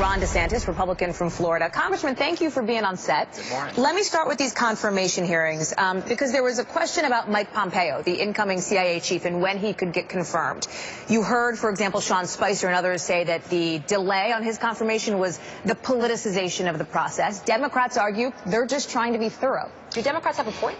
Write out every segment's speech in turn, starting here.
Ron DeSantis, Republican from Florida. Congressman, thank you for being on set. Good morning. Let me start with these confirmation hearings, because there was a question about Mike Pompeo, the incoming CIA chief, and when he could get confirmed. You heard, for example, Sean Spicer and others say that the delay on his confirmation was the politicization of the process. Democrats argue they're just trying to be thorough. Do Democrats have a point?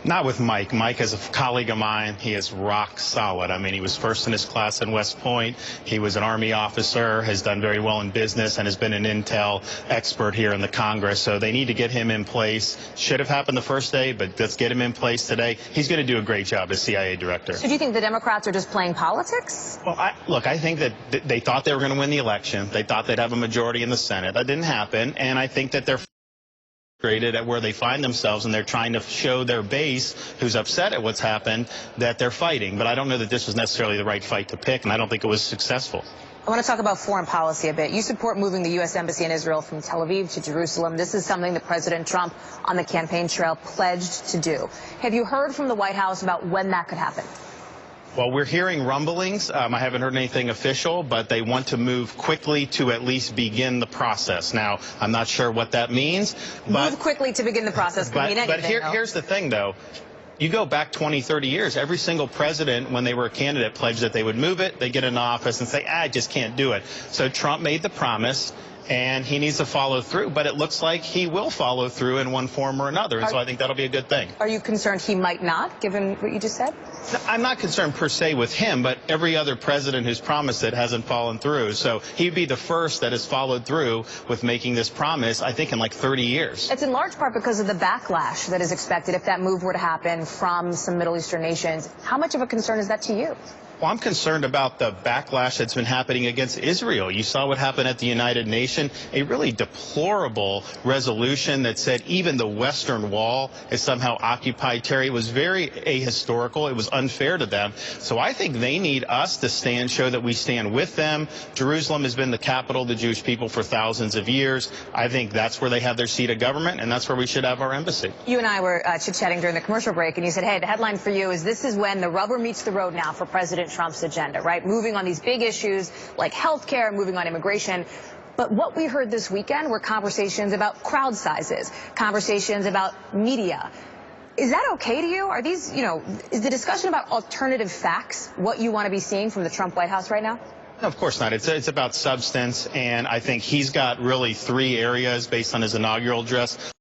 Not with Mike. Mike is a colleague of mine. He is rock solid. I mean, he was first in his class in West Point. He was an Army officer, has done very well in business, and has been an intel expert here in the Congress. So they need to get him in place. Should have happened the first day, but let's get him in place today. He's going to do a great job as CIA director. So do you think the Democrats are just playing politics? Well, I think that they thought they were going to win the election. They thought they'd have a majority in the Senate. That didn't happen, and I think that they're frustrated at where they find themselves, and they're trying to show their base, who's upset at what's happened, that they're fighting. But I don't know that this was necessarily the right fight to pick, and I don't think it was successful. I want to talk about foreign policy a bit. You support moving the U.S. Embassy in Israel from Tel Aviv to Jerusalem. This is something that President Trump on the campaign trail pledged to do. Have you heard from the White House about when that could happen? Well, we're hearing rumblings. I haven't heard anything official, but they want to move quickly to at least begin the process. Now, I'm not sure what that means. But move quickly to begin the process could mean anything. But here's the thing, though. You go back 20, 30 years, every single president, when they were a candidate, pledged that they would move it. They get in office and say, I just can't do it. So Trump made the promise, and he needs to follow through. But it looks like he will follow through in one form or another, and so I think that'll be a good thing. Are you concerned he might not, given what you just said? No, I'm not concerned per se with him, but every other president who's promised it hasn't fallen through. So he'd be the first that has followed through with making this promise, I think, in like 30 years. It's in large part because of the backlash that is expected if that move were to happen from some Middle Eastern nations. How much of a concern is that to you? Well, I'm concerned about the backlash that's been happening against Israel. You saw what happened at the United Nations, a really deplorable resolution that said even the Western Wall is somehow occupied territory. It was very ahistorical. It was unfair to them. So I think they need us to show that we stand with them. Jerusalem has been the capital of the Jewish people for thousands of years. I think that's where they have their seat of government, and that's where we should have our embassy. You and I were chit-chatting during the commercial break, and you said, hey, the headline for you is this is when the rubber meets the road now for President Trump's agenda, right? Moving on these big issues like health care, moving on immigration. But what we heard this weekend were conversations about crowd sizes, conversations about media. Is that okay to you? Are these, is the discussion about alternative facts what you want to be seeing from the Trump White House right now? No, of course not. It's about substance, and I think he's got really three areas based on his inaugural address.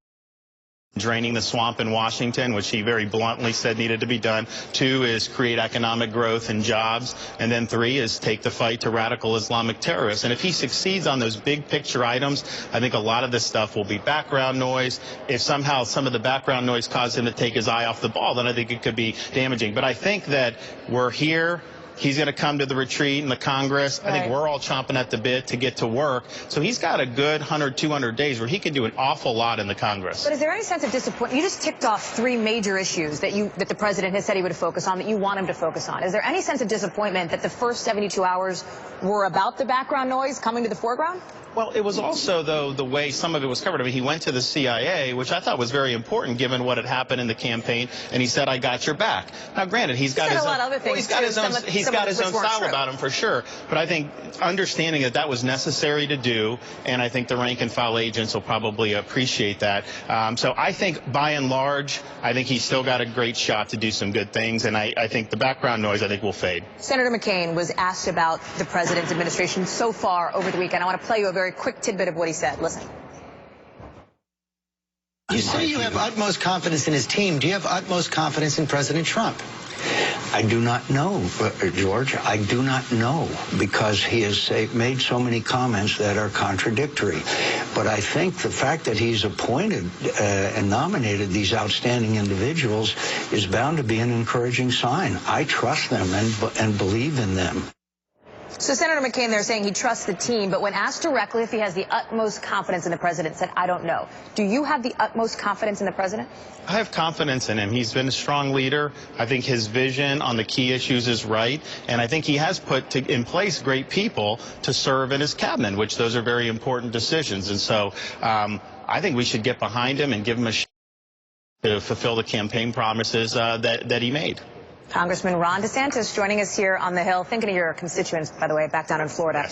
Draining the swamp in Washington, which he very bluntly said needed to be done. 2 is create economic growth and jobs. And then 3 is take the fight to radical Islamic terrorists. And if he succeeds on those big picture items, I think a lot of this stuff will be background noise. If somehow some of the background noise caused him to take his eye off the ball, then I think it could be damaging. But I think that we're here. He's going to come to the retreat in the Congress. I think we're all chomping at the bit to get to work. So he's got a good 100, 200 days where he can do an awful lot in the Congress. But is there any sense of disappointment? You just ticked off 3 major issues that the president has said he would focus on, that you want him to focus on. Is there any sense of disappointment that the first 72 hours were about the background noise coming to the foreground? Well, it was also, though, the way some of it was covered. I mean, he went to the CIA, which I thought was very important given what had happened in the campaign, and he said, I got your back. Now, granted, he's got his own style about him for sure, but I think understanding that was necessary to do, and I think the rank and file agents will probably appreciate that. So I think, by and large, I think he's still got a great shot to do some good things, and I think the background noise, I think, will fade. Senator McCain was asked about the president's administration so far over the weekend. I want to play you a very quick tidbit of what he said. Listen. You say you have utmost confidence in his team. Do you have utmost confidence in President Trump? I do not know, George. I do not know, because he has made so many comments that are contradictory. But I think the fact that he's appointed and nominated these outstanding individuals is bound to be an encouraging sign. I trust them and believe in them. So Senator McCain there saying he trusts the team, but when asked directly if he has the utmost confidence in the president, said, I don't know. Do you have the utmost confidence in the president? I have confidence in him. He's been a strong leader. I think his vision on the key issues is right, and I think he has put in place great people to serve in his cabinet, which those are very important decisions. And so I think we should get behind him and give him a shot to fulfill the campaign promises that he made. Congressman Ron DeSantis joining us here on the Hill. Thinking of your constituents, by the way, back down in Florida.